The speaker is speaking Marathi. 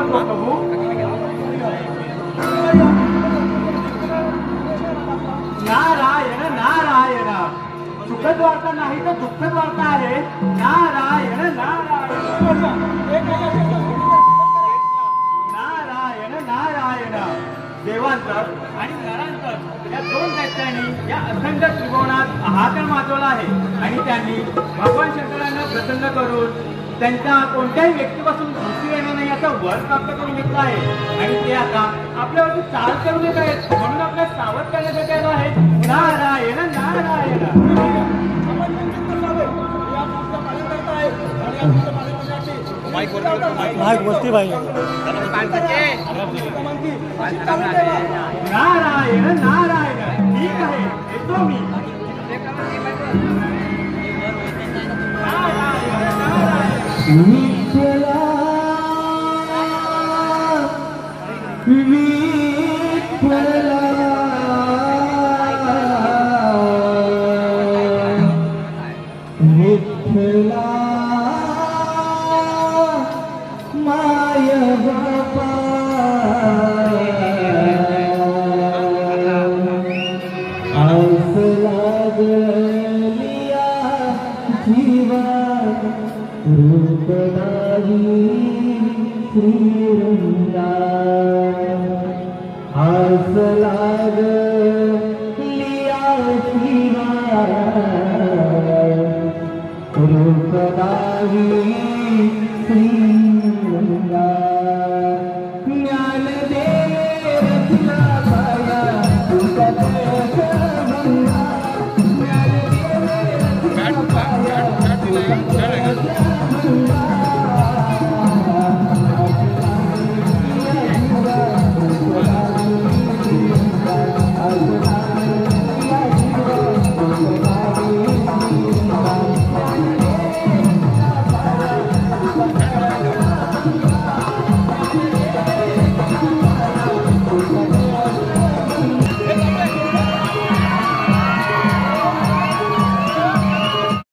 नको प्रभू. नारायण नारायण. सुखद वार्ता नाही तर दुःखद वार्ता आहे. नारायण नारायण नारायण नारायण. देवांतर आणि नरांतर या दोन दैत्यांनी या अखंड त्रिभुवनात हाहाकार माजवला आहे आणि त्यांनी भगवान शंकरांना प्रसन्न करून त्यांच्या कोणत्याही व्यक्तीपासून घुसी येणार नाही याचा वर प्राप्त करून घेतला आहे आणि ते आता आपल्यावरती चाल करून येत आहेत. म्हणून आपल्या सावध करण्यासाठी आलो आहे. नारायण नारायण. नारायण नारायण. ठीक आहे येतो मी. विठ्ठला विठ्ठला विठ्ठला माय बापा आस लागलिया जीवा रूपदारी श्रीरंगा आस लागलिया जीवा रूपदारी